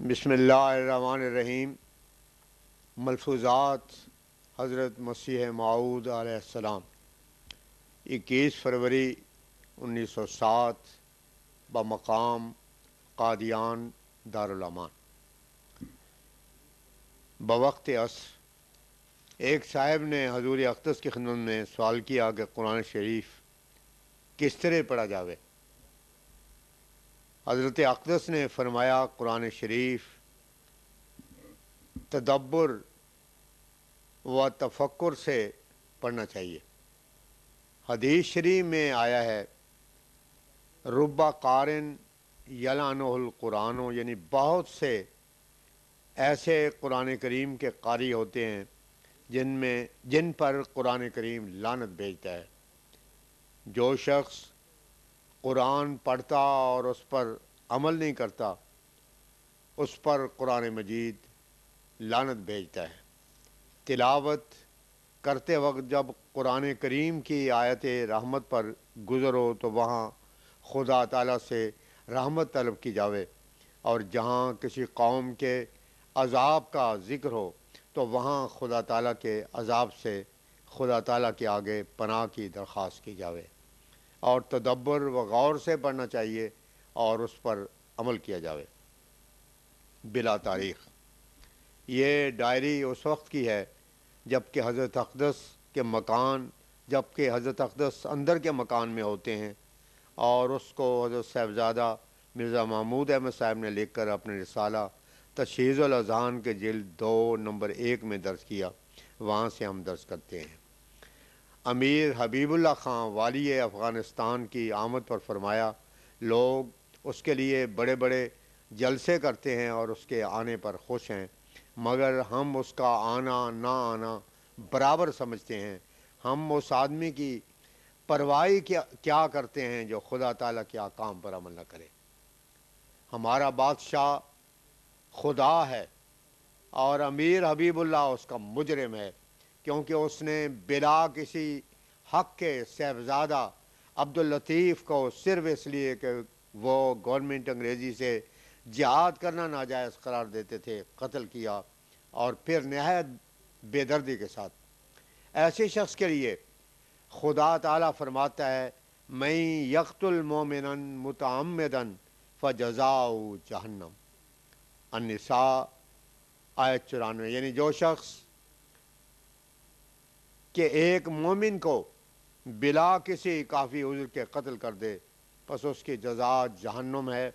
بسم اللہ الرحمن الرحیم۔ ملفوظات حضرت مسیح موعود علیہ السلام 21 فروری 1907 بمقام قادیان دارالامان۔ بوقت عصر ایک صاحب نے حضور اقدس کی خدمت میں سوال کیا کہ قرآن شریف کس طرح پڑھا جاوے۔ حضرت اقدس نے فرمایا قرآن شریف تدبر و تفکر سے پڑھنا چاہیے۔ حدیث شریف میں آیا ہے ربا قارن یلعنہ القرآن، یعنی بہت سے ایسے قرآن کریم کے قاری ہوتے ہیں جن پر قرآن کریم لعنت بھیجتا ہے۔ جو شخص قرآن پڑھتا اور اس پر عمل نہیں کرتا اس پر قرآن مجید لعنت بھیجتا ہے۔ تلاوت کرتے وقت جب قرآن کریم کی آیت رحمت پر گزرو تو وہاں خدا تعالیٰ سے رحمت طلب کی جاوے، اور جہاں کسی قوم کے عذاب کا ذکر ہو تو وہاں خدا تعالیٰ کے عذاب سے خدا تعالیٰ کے آگے پناہ کی درخواست کی جاوے، اور تدبر و غور سے پڑھنا چاہیے اور اس پر عمل کیا جاوے۔ بلا تاریخ یہ ڈائری اس وقت کی ہے جبکہ حضرت اقدس اندر کے مکان میں ہوتے ہیں، اور اس کو حضرت صاحبزادہ مرزا محمود احمد صاحب نے لکھ کر اپنے رسالہ تشہیز الاذہان کے جلد 2 نمبر 1 میں درج کیا۔ وہاں سے ہم درج کرتے ہیں۔ امیر حبیب اللہ خان والی افغانستان کی آمد پر فرمایا لوگ اس کے لیے بڑے بڑے جلسے کرتے ہیں اور اس کے آنے پر خوش ہیں، مگر ہم اس کا آنا نہ آنا برابر سمجھتے ہیں۔ ہم اس آدمی کی پرواہی کیا کرتے ہیں جو خدا تعالیٰ کے احکام پر عمل نہ کرے۔ ہمارا بادشاہ خدا ہے اور امیر حبیب اللہ اس کا مجرم ہے، کیونکہ اس نے بلا کسی حق کے صاحبزادہ عبداللطیف کو صرف اس لیے کہ وہ گورنمنٹ انگریزی سے جہاد کرنا ناجائز قرار دیتے تھے قتل کیا، اور پھر نہایت بے دردی کے ساتھ۔ ایسے شخص کے لیے خدا تعالیٰ فرماتا ہے میں یقتل مومنا متعمدا فجزاؤ جہنم۔ النساء آیت 94، یعنی جو شخص کہ ایک مومن کو بلا کسی کافی عذر کے قتل کر دے پس اس کی جزا جہنم ہے۔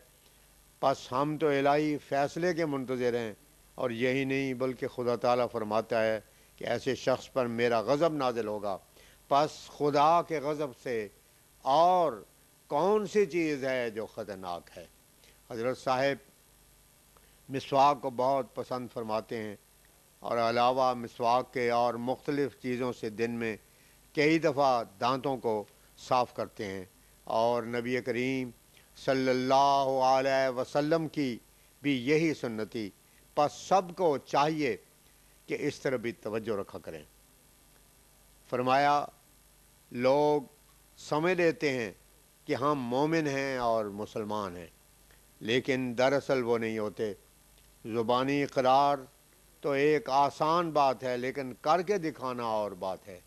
پس ہم تو الہی فیصلے کے منتظر ہیں، اور یہی نہیں بلکہ خدا تعالیٰ فرماتا ہے کہ ایسے شخص پر میرا غضب نازل ہوگا۔ پس خدا کے غضب سے اور کون سی چیز ہے جو خطرناک ہے؟ حضرت صاحب مسواک کو بہت پسند فرماتے ہیں، اور علاوہ مسواک کے اور مختلف چیزوں سے دن میں کئی دفعہ دانتوں کو صاف کرتے ہیں، اور نبی کریم صلی اللہ علیہ وسلم کی بھی یہی سنت تھی۔ پس سب کو چاہیے کہ اس طرح بھی توجہ رکھا کریں۔ فرمایا لوگ سمجھ لیتے ہیں کہ ہم مومن ہیں اور مسلمان ہیں، لیکن دراصل وہ نہیں ہوتے۔ زبانی اقرار تو ایک آسان بات ہے، لیکن کر کے دکھانا اور بات ہے۔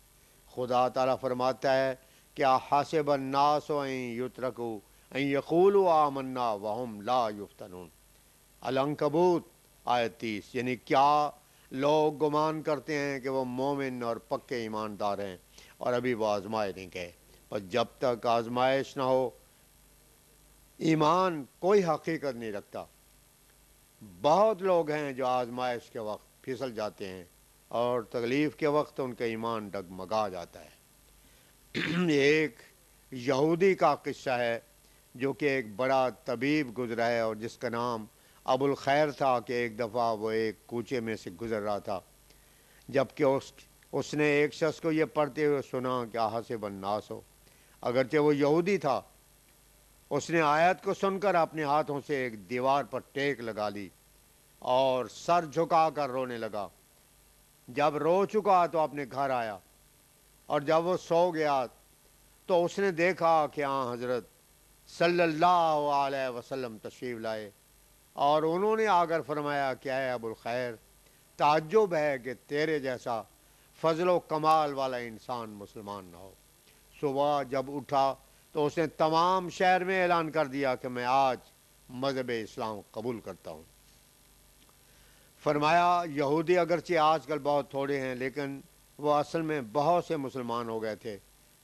خدا تعالیٰ فرماتا ہے کیا حاسب الناس ان یترکوا ان یقولوا آمنا وہم لا یفتنون۔ العنکبوت آیت 30، یعنی کیا لوگ گمان کرتے ہیں کہ وہ مومن اور پکے ایماندار ہیں اور ابھی وہ آزمائے نہیں گئے، پر جب تک آزمائش نہ ہو ایمان کوئی حقیقت نہیں رکھتا۔ بہت لوگ ہیں جو آزمائش کے وقت پھسل جاتے ہیں اور تکلیف کے وقت ان کا ایمان ڈگمگا جاتا ہے۔ یہ ایک یہودی کا قصہ ہے جو کہ ایک بڑا طبیب گزرا ہے اور جس کا نام ابو الخیر تھا، کہ ایک دفعہ وہ ایک کوچے میں سے گزر رہا تھا، جبکہ اس نے ایک شخص کو یہ پڑھتے ہوئے سنا کہ حاسب الناس ہو۔ اگرچہ وہ یہودی تھا، اس نے آیت کو سن کر اپنے ہاتھوں سے ایک دیوار پر ٹیک لگا لی اور سر جھکا کر رونے لگا۔ جب رو چکا تو اپنے گھر آیا، اور جب وہ سو گیا تو اس نے دیکھا کہ حضرت صلی اللہ علیہ وسلم تشریف لائے، اور انہوں نے آ کر فرمایا کیا ہے ابو الخیر، تعجب ہے کہ تیرے جیسا فضل و کمال والا انسان مسلمان نہ ہو۔ صبح جب اٹھا تو اس نے تمام شہر میں اعلان کر دیا کہ میں آج مذہب اسلام قبول کرتا ہوں۔ فرمایا یہودی اگرچہ آج کل بہت تھوڑے ہیں لیکن وہ اصل میں بہت سے مسلمان ہو گئے تھے،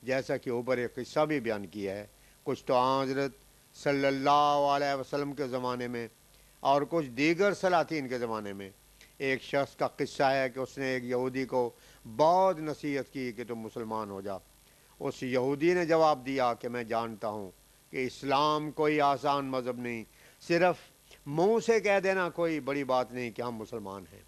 جیسا کہ اوپر ایک قصہ بھی بیان کیا ہے، کچھ تو حضرت صلی اللہ علیہ وسلم کے زمانے میں اور کچھ دیگر سلاطین کے زمانے میں۔ ایک شخص کا قصہ ہے کہ اس نے ایک یہودی کو بہت نصیحت کی کہ تم مسلمان ہو جا۔ اس یہودی نے جواب دیا کہ میں جانتا ہوں کہ اسلام کوئی آسان مذہب نہیں، صرف منہ سے کہہ دینا کوئی بڑی بات نہیں کہ ہم مسلمان ہیں۔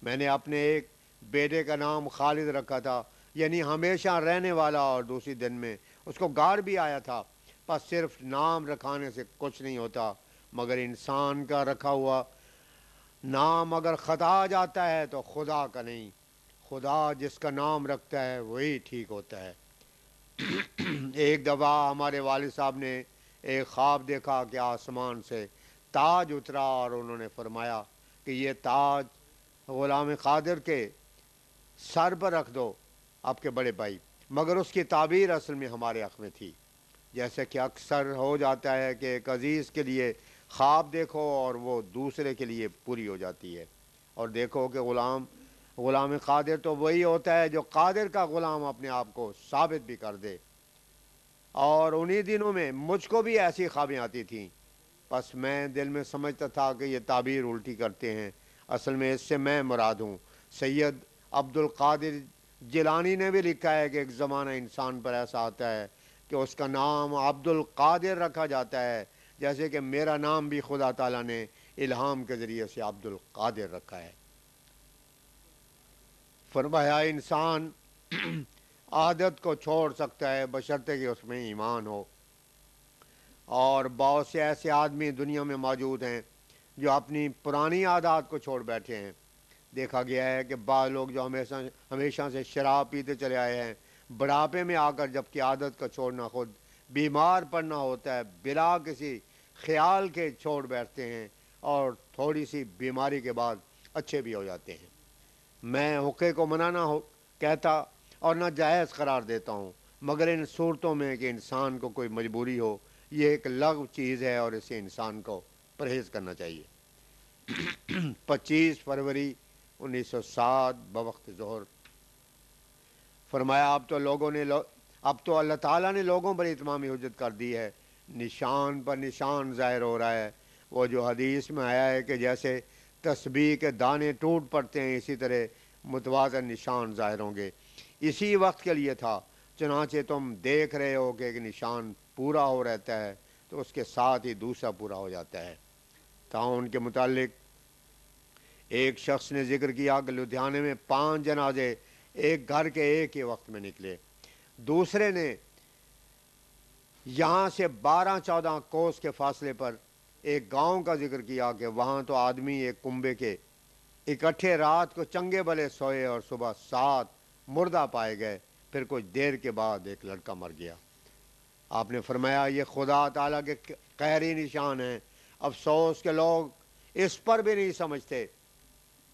میں نے اپنے ایک بیٹے کا نام خالد رکھا تھا، یعنی ہمیشہ رہنے والا، اور دوسری دن میں اس کو گاڑ بھی آیا تھا۔ بس صرف نام رکھانے سے کچھ نہیں ہوتا، مگر انسان کا رکھا ہوا نام اگر خطا جاتا ہے تو خدا کا نہیں، خدا جس کا نام رکھتا ہے وہی ٹھیک ہوتا ہے۔ ایک دفعہ ہمارے والد صاحب نے ایک خواب دیکھا کہ آسمان سے تاج اترا، اور انہوں نے فرمایا کہ یہ تاج غلام قادر کے سر پر رکھ دو، آپ کے بڑے بھائی، مگر اس کی تعبیر اصل میں ہمارے حق میں تھی۔ جیسے کہ اکثر ہو جاتا ہے کہ ایک عزیز کے لیے خواب دیکھو اور وہ دوسرے کے لیے پوری ہو جاتی ہے، اور دیکھو کہ غلام قادر تو وہی ہوتا ہے جو قادر کا غلام اپنے آپ کو ثابت بھی کر دے۔ اور انہی دنوں میں مجھ کو بھی ایسی خوابیں آتی تھیں، بس میں دل میں سمجھتا تھا کہ یہ تعبیر الٹی کرتے ہیں، اصل میں اس سے میں مراد ہوں۔ سید عبد القادر جیلانی نے بھی لکھا ہے کہ ایک زمانہ انسان پر ایسا آتا ہے کہ اس کا نام عبد القادر رکھا جاتا ہے، جیسے کہ میرا نام بھی خدا تعالیٰ نے الہام کے ذریعے سے عبد القادر رکھا ہے۔ فرمایا انسان عادت کو چھوڑ سکتا ہے بشرطے کہ اس میں ایمان ہو، اور بہت سے ایسے آدمی دنیا میں موجود ہیں جو اپنی پرانی عادات کو چھوڑ بیٹھے ہیں۔ دیکھا گیا ہے کہ بعض لوگ جو ہمیشہ سے شراب پیتے چلے آئے ہیں، بڑھاپے میں آ کر جبکہ عادت کا چھوڑنا خود بیمار پڑنا ہوتا ہے، بلا کسی خیال کے چھوڑ بیٹھتے ہیں، اور تھوڑی سی بیماری کے بعد اچھے بھی ہو جاتے ہیں۔ میں حقے کو منع نہ کہتا اور نہ جائز قرار دیتا ہوں، مگر ان صورتوں میں کہ انسان کو کوئی مجبوری ہو، یہ ایک لغو چیز ہے اور اسے انسان کو پرہیز کرنا چاہیے۔ 25 فروری 1907 بوقت ظہر۔ فرمایا اب تو اللہ تعالیٰ نے لوگوں پر اتمام حجت کر دی ہے، نشان پر نشان ظاہر ہو رہا ہے۔ وہ جو حدیث میں آیا ہے کہ جیسے تسبیح کے دانے ٹوٹ پڑتے ہیں، اسی طرح متواتر نشان ظاہر ہوں گے۔ اسی وقت کے لیے تھا، چنانچہ تم دیکھ رہے ہو کہ ایک نشان پورا ہو رہتا ہے تو اس کے ساتھ ہی دوسرا پورا ہو جاتا ہے۔ تعاون کے متعلق ایک شخص نے ذکر کیا کہ لدھیانے میں 5 جنازے ایک گھر کے ایک ہی وقت میں نکلے۔ دوسرے نے یہاں سے 12-14 کوس کے فاصلے پر ایک گاؤں کا ذکر کیا کہ وہاں تو آدمی ایک کنبے کے اکٹھے رات کو چنگے بلے سوئے اور صبح 7 مردہ پائے گئے، پھر کچھ دیر کے بعد ایک لڑکا مر گیا۔ آپ نے فرمایا یہ خدا تعالیٰ کے قہری نشان ہیں، افسوس کہ لوگ اس پر بھی نہیں سمجھتے۔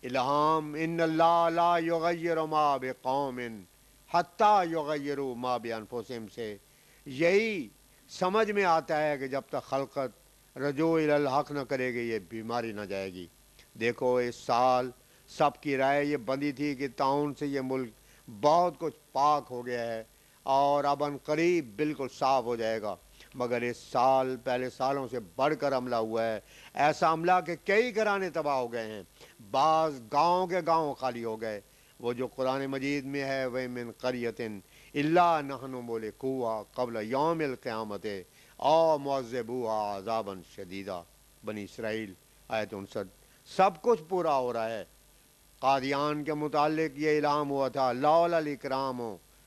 الہام ان اللہ لا یغیر ما بقوم حتی یغیروا ما بانفسہم سے یہی سمجھ میں آتا ہے کہ جب تک خلقت رجوع الی الحق نہ کرے گی یہ بیماری نہ جائے گی۔ دیکھو اس سال سب کی رائے یہ بندی تھی کہ طاعون سے یہ ملک بہت کچھ پاک ہو گیا ہے اور اب ان قریب بالکل صاف ہو جائے گا، مگر اس سال پہلے سالوں سے بڑھ کر حملہ ہوا ہے، ایسا حملہ کہ کئی گھرانے تباہ ہو گئے ہیں، بعض گاؤں کے گاؤں خالی ہو گئے۔ وہ جو قرآن مجید میں ہے وَمِن قَرْيَةٍ إِلَّا نَحْنُ مُهْلِكُوهَا قَبْلَ يَوْمِ الْقِيَامَةِ أَوْ مُعَذِّبُوهَا عَذَابًا شَدِيدًا، بنی اسرائیل آیت 59۔ سب کچھ پورا ہو رہا ہے۔ قادیان کے متعلق یہ الہام ہوا تھا لولا الاکرام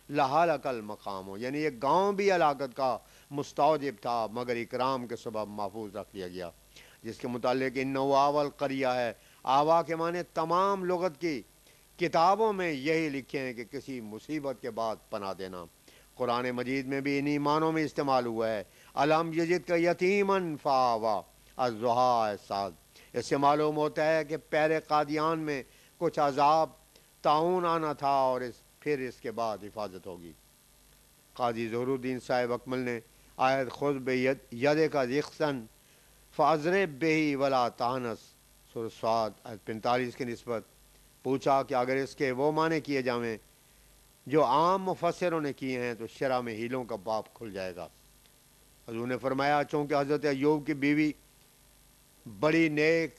لہلک المقام، یعنی یہ گاؤں بھی ہلاکت کا مستوجب تھا مگر اکرام کے سبب محفوظ رکھ لیا گیا، جس کے متعلق انہ آول قریہ ہے۔ آوا کے معنی تمام لغت کی کتابوں میں یہی لکھے ہیں کہ کسی مصیبت کے بعد پناہ دینا۔ قرآن مجید میں بھی انہی معنوں میں استعمال ہوا ہے۔ الم یجد کا یتیمن فآوا، الضحیٰ سعد، اس سے معلوم ہوتا ہے کہ پہلے قادیان میں کچھ عذاب طاعون آنا تھا اور پھر اس کے بعد حفاظت ہوگی۔ قاضی ظہور الدین صاحب اکمل نے آیت خود بے ید کا یکسن فاضرب بہی ولا تانس سورہ صاد آیت 45 کی نسبت پوچھا کہ اگر اس کے وہ معنی کیے جائیں جو عام مفسروں نے کیے ہیں تو شرع میں ہیلوں کا باب کھل جائے گا۔ حضور نے فرمایا چونکہ حضرت ایوب کی بیوی بڑی نیک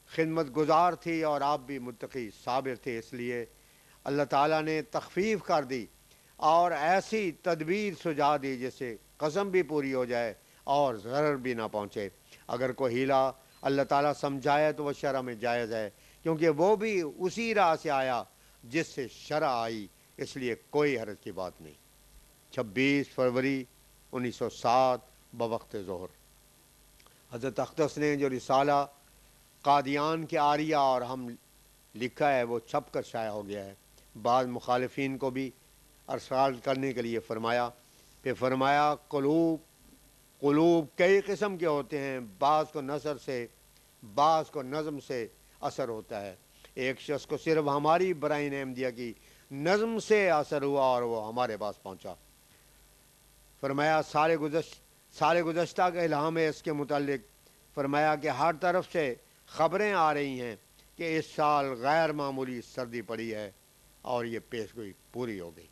خدمت گزار تھی اور آپ بھی متقی صابر تھے، اس لیے اللہ تعالیٰ نے تخفیف کر دی اور ایسی تدبیر سجا دی جس سے قسم بھی پوری ہو جائے اور ضرر بھی نہ پہنچے۔ اگر کوئی ہیلا اللہ تعالیٰ سمجھائے تو وہ شرع میں جائز ہے، کیونکہ وہ بھی اسی راہ سے آیا جس سے شرع آئی، اس لیے کوئی حرج کی بات نہیں۔ 26 فروری 1907 بوقت ظہر۔ حضرت اقدس نے جو رسالہ قادیان کے عاریہ اور ہم لکھا ہے وہ چھپ کر شائع ہو گیا ہے۔ بعض مخالفین کو بھی ارسال کرنے کے لیے فرمایا، پھر فرمایا قلوب کئی قسم کے ہوتے ہیں، بعض کو نثر سے بعض کو نظم سے اثر ہوتا ہے۔ ایک شخص کو صرف ہماری برائن احمدیہ کی نظم سے اثر ہوا اور وہ ہمارے پاس پہنچا۔ فرمایا سال گزشتہ کا الہام ہے اس کے متعلق۔ فرمایا کہ ہر طرف سے خبریں آ رہی ہیں کہ اس سال غیر معمولی سردی پڑی ہے اور یہ پیشگوئی پوری ہو گئی۔